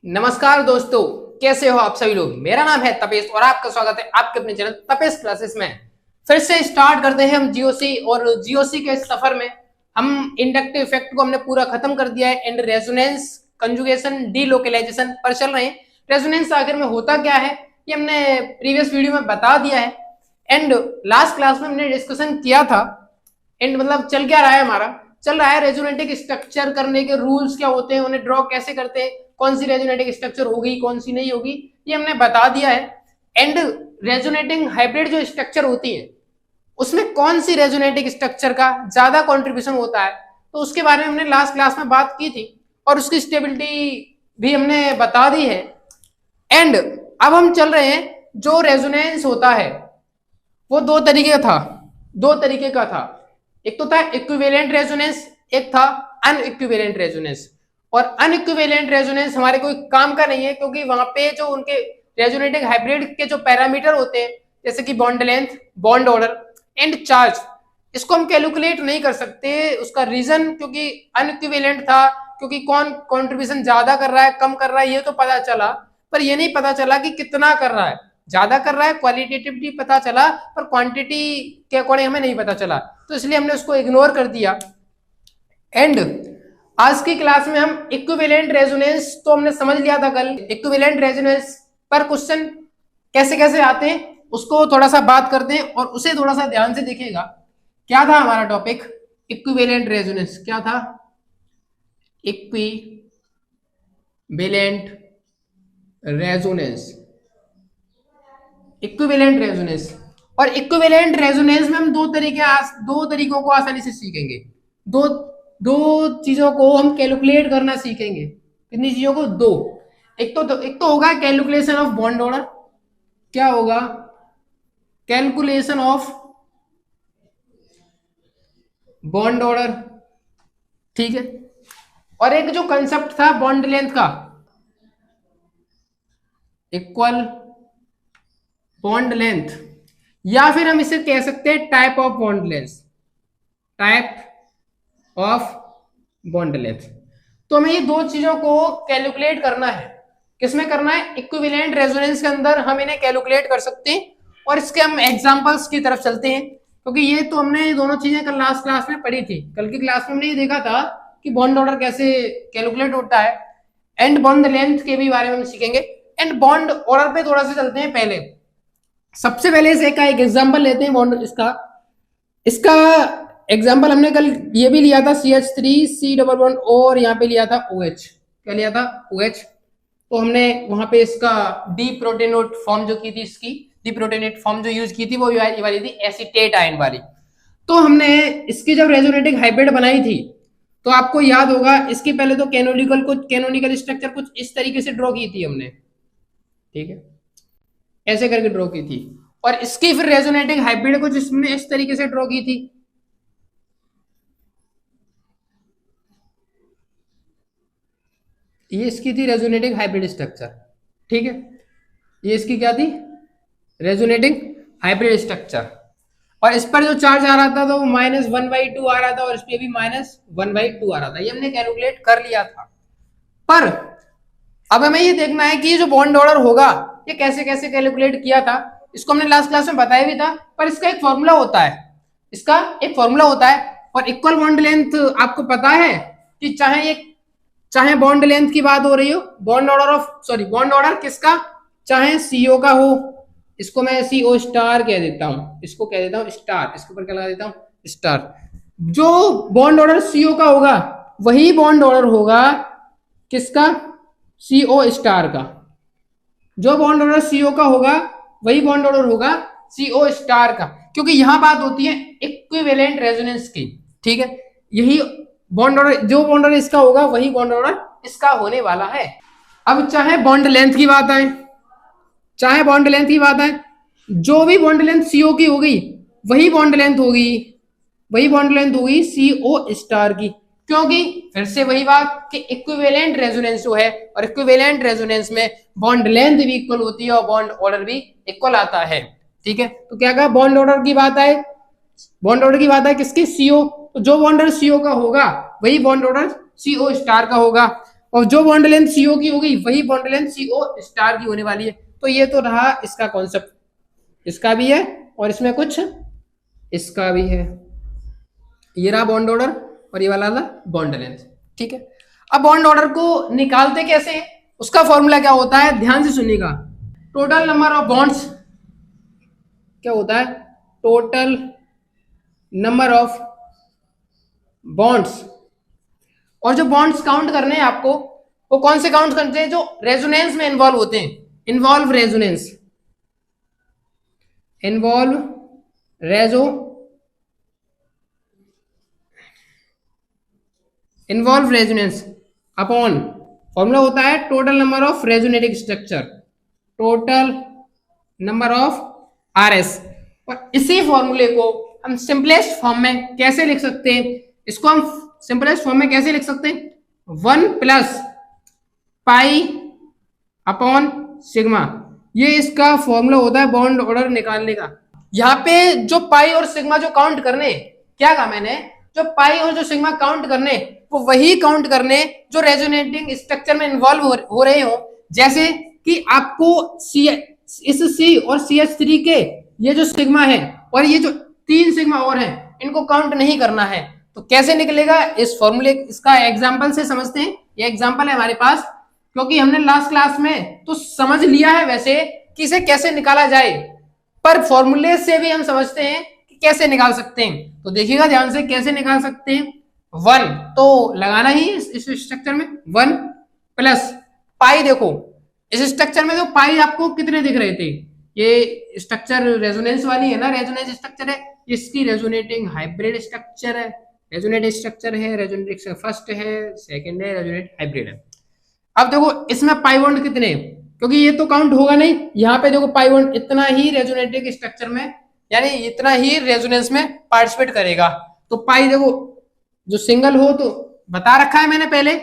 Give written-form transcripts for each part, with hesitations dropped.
नमस्कार दोस्तों, कैसे हो आप सभी लोग। मेरा नाम है तपेश और आपका स्वागत है आपके अपने चैनल तपेश क्लासेस में। फिर से स्टार्ट करते हैं हम जीओसी और जीओसी के सफर में हम इंडक्टिव इफेक्ट को हमने पूरा खत्म कर दिया है एंड रेजोनेंस, कंजुगेशन, डीलोकलाइजेशन पर चल रहे हैं। रेजोनेंस आखिर में होता क्या है ये हमने प्रीवियस वीडियो में बता दिया है एंड लास्ट क्लास में हमने डिस्कशन किया था। एंड मतलब चल क्या रहा है, हमारा चल रहा है रेजोनेटिक स्ट्रक्चर करने के रूल्स क्या होते हैं, उन्हें ड्रॉ कैसे करते हैं, कौन सी रेजोनेटिक स्ट्रक्चर होगी कौन सी नहीं होगी, ये हमने बता दिया है। एंड रेजोनेटिंग हाइब्रिड जो स्ट्रक्चर होती है उसमें कौन सी रेजोनेटिक स्ट्रक्चर का ज्यादा कंट्रीब्यूशन होता है, तो उसके बारे में हमने लास्ट क्लास में बात की थी और उसकी स्टेबिलिटी भी हमने बता दी है। एंड अब हम चल रहे हैं, जो रेजोनेंस होता है वो दो तरीके का था। एक तो था इक्विवेलेंट रेजोनेंस, एक था अनइक्विवेलेंट रेजोनेंस। और अनइक्विवेलेंट रेजोनेंस हमारे कोई काम का नहीं है, क्योंकि वहां पे जो उनके रेजोनेटिंग हाइब्रिड के जो पैरामीटर होते हैं जैसे कि bond length, bond order and charge, इसको हम कैलकुलेट नहीं कर सकते। उसका रीजन क्योंकि अनइक्विवेलेंट था, क्योंकि कौन कंट्रीब्यूशन ज्यादा कर रहा है कम कर रहा है ये तो पता चला, पर ये नहीं पता चला कि कितना कर रहा है। ज्यादा कर रहा है क्वालिटेटिवली पता चला, पर क्वांटिटी के अकॉर्डिंग हमें नहीं पता चला, तो इसलिए हमने उसको इग्नोर कर दिया। एंड आज की क्लास में हम इक्विवेलेंट रेजोनेंस तो हमने समझ लिया था कल। इक्विवेलेंट रेजोनेंस पर क्वेश्चन कैसे कैसे आते हैं उसको थोड़ा सा बात करते हैं और उसे थोड़ा सा ध्यान से देखिएगा। क्या था हमारा टॉपिक? Equivalent resonance. क्या था? Equivalent resonance. इक्विवेलेंट रेजोनेंस और इक्विवेलेंट रेजोनेंस में हम दो तरीकों को आसानी से सीखेंगे। दो चीजों को हम कैलकुलेट करना सीखेंगे। कितनी चीजों को? दो। एक तो होगा कैलकुलेशन ऑफ बॉन्ड ऑर्डर। क्या होगा? कैलकुलेशन ऑफ बॉन्ड ऑर्डर, ठीक है। और एक जो कंसेप्ट था बॉन्ड लेंथ का, इक्वल बॉन्ड लेंथ, या फिर हम इसे कह सकते हैं type of bond length. Type of bond length. तो हमें ये दो चीजों को कैलकुलेट करना है। किसमें करना है? इक्विवेलेंट रेजोनेंस के अंदर हम इन्हें कैलकुलेट कर सकते हैं और इसके हम एग्जांपल्स की तरफ चलते हैं, क्योंकि ये तो हमने ये दोनों चीजें कल लास्ट क्लास में पढ़ी थी। कल की क्लास में हमने ये देखा था कि बॉन्ड ऑर्डर कैसे कैलकुलेट होता है एंड बॉन्ड लेंथ के भी बारे में हम सीखेंगे। एंड बॉन्ड ऑर्डर पे थोड़ा सा चलते हैं। पहले सबसे पहले इसे का एक एग्जांपल लेते हैं बॉन्ड इसका एग्जाम्पल हमने कल ये भी लिया था CH3 डबल बॉन्ड और यहाँ पे लिया था OH। क्या लिया था? OH। तो हमने वहां पे इसका डी प्रोटेनोट फॉर्म जो की थी, इसकी डी प्रोटेनेट फॉर्म जो यूज की थी वो ये वाली थी, एसीटेट आयन वाली। तो हमने इसकी जब रेजोनेटिक हाइब्रिड बनाई थी तो आपको याद होगा इसकी पहले तो कैनोनिकल स्ट्रक्चर कुछ इस तरीके से ड्रॉ की थी हमने, ठीक है, ऐसे करके ड्रॉ की थी। और इसकी फिर रेजोनेटिक हाइब्रिड कुछ इसमें इस तरीके से ड्रॉ की थी। ये इसकी थी रेजोनेटिंग हाइब्रिड स्ट्रक्चर, ठीक है। ये इसकी क्या थी? Resonating hybrid structure. और इस पर जो चार्ज आ रहा था तो वो -1/2 आ रहा था और इस पर भी -1/2 आ रहा था। ये हमने कैलकुलेट कर लिया था। पर अब हमें ये देखना है कि ये जो बॉन्ड ऑर्डर होगा ये कैसे कैसे कैलकुलेट किया था। इसको हमने लास्ट क्लास में बताया भी था, पर इसका एक फॉर्मूला होता है। इसका एक फॉर्मूला होता है। और इक्वल बॉन्ड लेंथ आपको पता है कि चाहे बॉन्ड लेंथ की बात हो रही हो, बॉन्ड ऑर्डर किसका, चाहे CO का हो, इसको मैं CO स्टार कह देता हूं, इसको कह देता हूं स्टार, इसके ऊपर क्या लगा देता हूं? स्टार। जो बॉन्ड ऑर्डर CO का होगा वही बॉन्ड ऑर्डर होगा किसका? CO स्टार का। जो बॉन्ड ऑर्डर CO का होगा वही बॉन्ड ऑर्डर होगा CO स्टार का, क्योंकि यहां बात होती है इक्विवेलेंट रेजोनेंस की, ठीक है। यही बॉन्ड ऑर्डर, जो बॉन्ड ऑर्डर इसका होगा वही बॉन्ड ऑर्डर इसका होने वाला है। अब चाहे बॉन्ड लेंथ की बात आए, जो भी बॉन्ड लेंथ CO की होगी वही बॉन्ड लेंथ होगी CO स्टार की, क्योंकि फिर से वही बात कि इक्विवेलेंट रेजोनेंस जो है, और इक्विवेलेंट रेजोनेंस में बॉन्ड लेंथ भी इक्वल होती है और बॉन्ड ऑर्डर भी इक्वल आता है, ठीक है। तो क्या कहा? बॉन्ड ऑर्डर की बात है किसकी? CO। तो जो बॉन्ड ऑर्डर CO का होगा वही बॉन्ड ऑर्डर CO स्टार का होगा। और जो बॉन्ड लेंथ CO की होगी वही बॉन्ड लेंथ CO स्टार की होने वाली है। तो ये तो रहा इसका कॉन्सेप्ट, इसका भी है और इसमें कुछ इसका भी है। ये रहा बॉन्ड ऑर्डर और ये वाला था बॉन्ड लेंथ, ठीक है। अब बॉन्ड ऑर्डर को निकालते कैसे हैं, उसका फॉर्मूला क्या होता है, ध्यान से सुनिएगा। टोटल नंबर ऑफ बॉन्ड्स क्या होता है, टोटल नंबर ऑफ बॉन्ड्स, और जो बॉन्ड्स काउंट करने हैं आपको वो कौन से काउंट करते हैं, जो रेजोनेंस में इन्वॉल्व होते हैं, involve resonance, involve reso involve resonance upon, formula होता है total number of resonating structure, total number of RS। और इसी फॉर्मूले को हम सिंपलेस्ट फॉर्म में कैसे लिख सकते हैं, इसको हम सिंपलेस्ट फॉर्म में कैसे लिख सकते हैं, 1 प्लस पाई अपॉन सिग्मा, ये इसका फॉर्मूला होता है बॉन्ड ऑर्डर निकालने का। यहाँ पे जो पाई और सिग्मा जो काउंट करने, क्या कहा मैंने, जो पाई और जो सिग्मा काउंट करने वो वही काउंट करने जो रेजोनेटिंग स्ट्रक्चर में इन्वॉल्व हो रहे हो। जैसे कि आपको इस C और CH3 के ये जो सिग्मा है और ये जो 3 सिग्मा और हैं इनको काउंट नहीं करना है। तो कैसे निकलेगा, इस फॉर्मूले, इसका एग्जांपल से समझते हैं। ये एग्जांपल है हमारे पास, क्योंकि हमने लास्ट क्लास में तो समझ लिया है वैसे कि इसे कैसे निकाला जाए, पर फॉर्मूले से भी हम समझते हैं कि कैसे निकाल सकते हैं। तो देखिएगा ध्यान से कैसे निकाल सकते हैं। 1 तो लगाना ही इस स्ट्रक्चर में, 1 प्लस पाई। देखो इस स्ट्रक्चर में तो पाई आपको कितने दिख रहे थे, ये स्ट्रक्चर रेजोनेंस वाली है ना, रेजोनेंस स्ट्रक्चर है, इसकी रेजोनेटिंग हाइब्रिड स्ट्रक्चर है, रेजोनेट स्ट्रक्चर है, रेजोनेट फर्स्ट है, सेकंड है, रेजोनेट हाइब्रिड है। अब देखो इसमें पाई बॉन्ड कितने, क्योंकि ये तो काउंट होगा नहीं, यहाँ पे देखो पाई बॉन्ड इतना ही रेजोनेटिंग स्ट्रक्चर में, यानी इतना ही रेजोनेंस में पार्टिसिपेट करेगा। तो पाई देखो जो सिंगल हो तो बता रखा है मैंने पहले,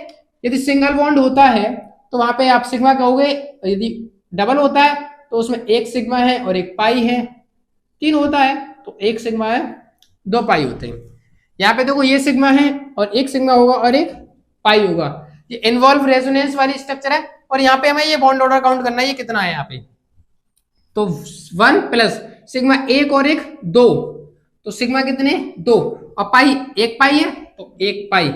यदि सिंगल बॉन्ड होता है तो वहां पे आप सिग्मा कहोगे, यदि डबल होता है तो उसमें 1 सिग्मा है और 1 पाई है, 3 होता है तो 1 सिग्मा है 2 पाई होते हैं। यहाँ पे देखो ये सिग्मा है और 1 सिग्मा होगा और 1 पाई होगा। ये इन्वॉल्व रेजोनेंस वाली स्ट्रक्चर है और यहाँ पे हमें ये बॉन्ड ऑर्डर काउंट करना है, ये कितना है यहाँ पे, तो 1 प्लस सिग्मा 1 और 1 2, तो सिग्मा कितने 2 और पाई 1 पाई है तो 1 पाई,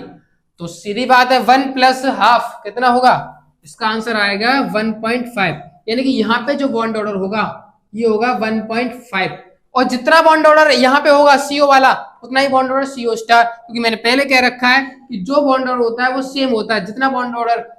तो सीधी बात है 1 प्लस हाफ कितना होगा, इसका आंसर आएगा 1.5। यानी कि यहाँ पे जो बॉन्ड ऑर्डर होगा ये होगा 1.5, और जितना बॉन्ड ऑर्डर यहाँ पे होगा CO वाला उतना ही बॉन्ड ऑर्डर CO स्टार, क्योंकि मैंने पहले कह रखा है कि जो बॉन्ड ऑर्डर होता है वो सेम होता है, जितना बॉन्ड ऑर्डर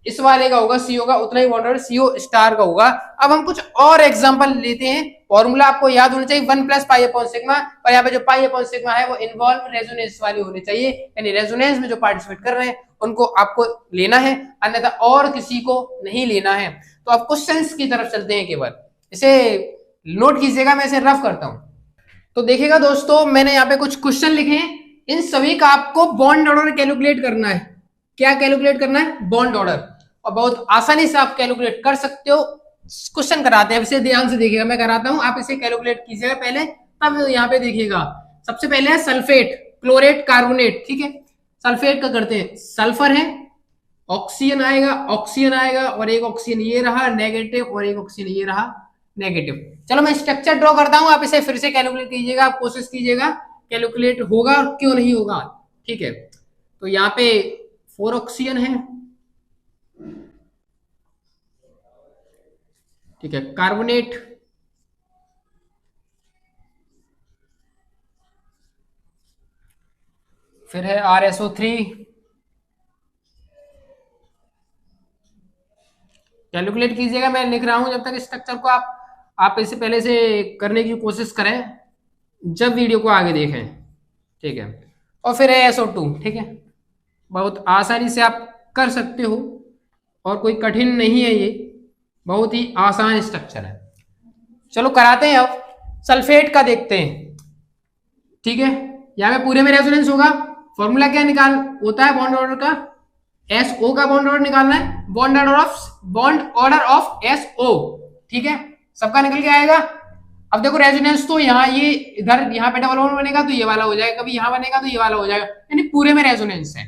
इस वाले का होगा CO का उतना ही बॉन्ड ऑर्डर CO स्टार का होगा। अब हम कुछ और एग्जांपल लेते हैं। फॉर्मूला आपको याद होना चाहिए 1 प्लस पाई अपॉन सिग्मा, और यहाँ पे जो पाई अपॉन सिग्मा है वो इन्वॉल्व रेजोनेंस वाली होनी चाहिए, यानी रेजोनेंस में जो पार्टिसिपेट कर रहे हैं उनको आपको लेना है, अन्यथा और किसी को नहीं लेना है। तो आप क्वेश्चंस की तरफ चलते हैं, केवल इसे नोट कीजिएगा, मैं इसे रफ करता हूं। तो देखिएगा दोस्तों मैंने यहाँ पे कुछ क्वेश्चन लिखे हैं, इन सभी का आपको बॉन्ड ऑर्डर कैलकुलेट करना है। क्या कैलकुलेट करना है, बॉन्ड ऑर्डर, और बहुत आसानी से आप कैलकुलेट कर सकते हो। क्वेश्चन कराते हैं, इसे ध्यान से देखिएगा, मैं कराता हूं, आप इसे कैलकुलेट कीजिएगा पहले, तब यहाँ पे देखिएगा। सबसे पहले है सल्फेट, क्लोरेट, कार्बोनेट, ठीक है। सल्फेट का करते हैं, सल्फर है, ऑक्सीजन आएगा, ऑक्सीजन आएगा, और एक ऑक्सीजन ये रहा नेगेटिव और एक ऑक्सीजन ये रहा नेगेटिव। चलो मैं स्ट्रक्चर ड्रॉ करता हूं, आप इसे फिर से कैलकुलेट कीजिएगा, आप कोशिश कीजिएगा कैलकुलेट होगा और क्यों नहीं होगा, ठीक है। तो यहाँ पे 4 ऑक्सीजन है, ठीक है, कार्बोनेट, फिर है RSO3, कैलकुलेट कीजिएगा, मैं लिख रहा हूं जब तक स्ट्रक्चर को आप इसे पहले से करने की कोशिश करें जब वीडियो को आगे देखें, ठीक है। और फिर है SO2, ठीक है, बहुत आसानी से आप कर सकते हो और कोई कठिन नहीं है, ये बहुत ही आसान स्ट्रक्चर है। चलो कराते हैं, अब सल्फेट का देखते हैं, ठीक है। यहाँ पे पूरे में रेजोनेंस होगा, फॉर्मूला क्या निकाल होता है बॉन्ड ऑर्डर का, SO का बॉन्ड ऑर्डर निकालना है, बॉन्ड ऑर्डर ऑफ SO, ठीक है, सबका निकल के आएगा। अब देखो रेजोनेंस तो यहाँ ये इधर यहाँ पे डबल बॉन्ड बनेगा तो ये वाला हो जाएगा, कभी यहाँ बनेगा तो ये वाला हो जाएगा, यानी पूरे में रेजोनेंस है।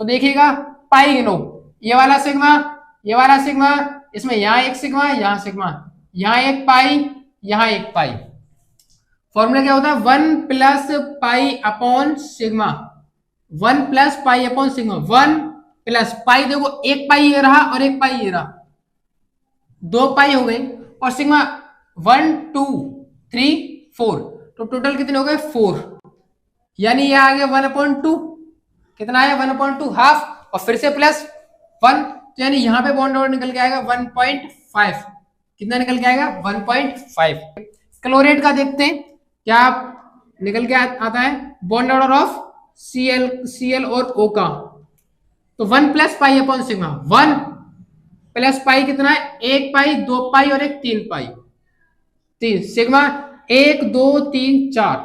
तो देखिएगा पाई गिनो, ये वाला सिग्मा, ये वाला सिग्मा, इसमें यहाँ एक सिग्मा, यहाँ सिग्मा, यहाँ एक पाई, यहाँ एक पाई। फॉर्मूला क्या होता है, 1 plus pi upon sigma, 1 plus pi upon sigma, 1 plus pi, देखो एक पाई ये रहा और एक पाई ये रहा, 2 पाई हो गई, और सिग्मा 1 2 3 4, तो टोटल कितने हो गए 4, यानी ये आ गया 1/2, कितना आया 1/2 हाफ, और फिर से प्लस 1, तो यानी यहाँ पे बॉन्ड ऑर्डर निकल के आएगा 1.5, कितना निकल के आएगा 1.5। क्लोरेट का देखते हैं क्या निकल के आता है, बॉन्ड ऑर्डर ऑफ Cl और O का, तो 1 plus pi upon sigma, 1 plus pi कितना है, 1 पाई, 2 पाई और एक 3 पाई, 3 सिग्मा 1 2 3 4,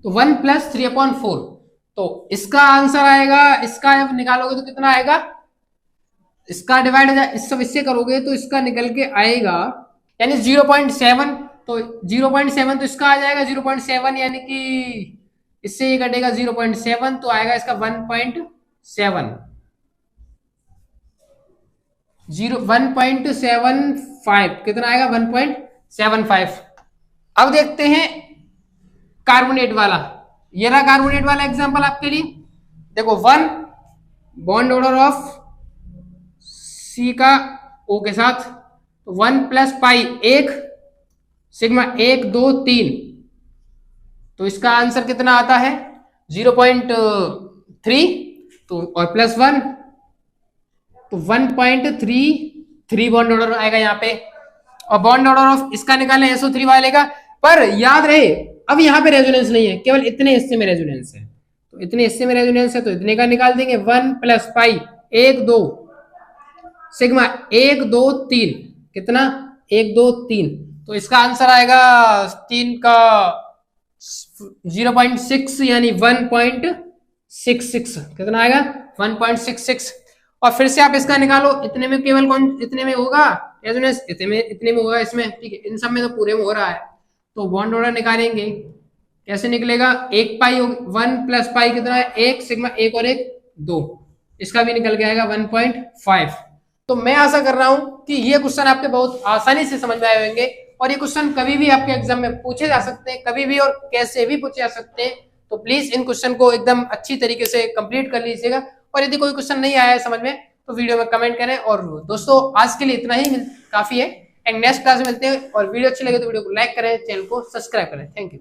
तो 1 प्लस 3/4, तो इसका आंसर आएगा, इसका जब निकालोगे तो कितना आएगा, इसका डिवाइड इस सब इससे करोगे तो इसका निकल के आएगा यानी 0.7, तो 0.7 तो इसका आ जाएगा 0.7, यानी कि इससे ये कटेगा 0.7, तो आएगा इसका 1.7, 1.75, कितना आएगा 1.75। अब देखते हैं कार्बोनेट वाला, ये रहा कार्बोनेट वाला एग्जांपल आपके लिए, देखो 1 बॉन्ड ऑर्डर ऑफ C का O के साथ, तो 1 प्लस पाई 1 सिग्मा 1 2 3, तो इसका आंसर कितना आता है 0.3, तो और प्लस 1, तो 1.33 बॉन्ड ऑर्डर आएगा यहाँ पे, और बॉन्ड ऑर्डर ऑफ इसका निकालें SO3 वाले का, पर याद रहे अब यहाँ पे रेजोनेंस नहीं है, केवल इतने हिस्से में रेजोनेंस है, तो इतने हिस्से में रेजोनेंस है तो इतने का निकाल देंगे, 1 प्लस पाई 1 2 सिग्मा 1 2 3, कितना 1 2 3, तो इसका आंसर आएगा 3 का 0.6 यानी 1.66, कितना आएगा 1.66, और फिर से आप इसका निकालो, इतने में केवल इतने में होगा रेजोनेंस, इतने में होगा इसमें, ठीक है, इन सब में तो पूरे में हो रहा है, तो बॉन्ड ऑर्डर निकालेंगे, कैसे निकलेगा, 1 पाई 1 प्लस पाई कितना है 1 सिग्मा 1 और 1 2, इसका भी निकल के आएगा 1.5। तो मैं आशा कर रहा हूं कि ये क्वेश्चन आपके बहुत आसानी से समझ में आए होंगे, और ये क्वेश्चन कभी भी आपके एग्जाम में पूछे जा सकते हैं, कभी भी और कैसे भी पूछे जा सकते हैं, तो प्लीज इन क्वेश्चन को एकदम अच्छी तरीके से कंप्लीट कर लीजिएगा, और यदि कोई क्वेश्चन नहीं आया है समझ में तो वीडियो में कमेंट करें। और दोस्तों आज के लिए इतना ही काफी है, एक नेक्स्ट क्लास में मिलते हैं, और वीडियो अच्छी लगे तो वीडियो को लाइक करें, चैनल को सब्सक्राइब करें। Thank you.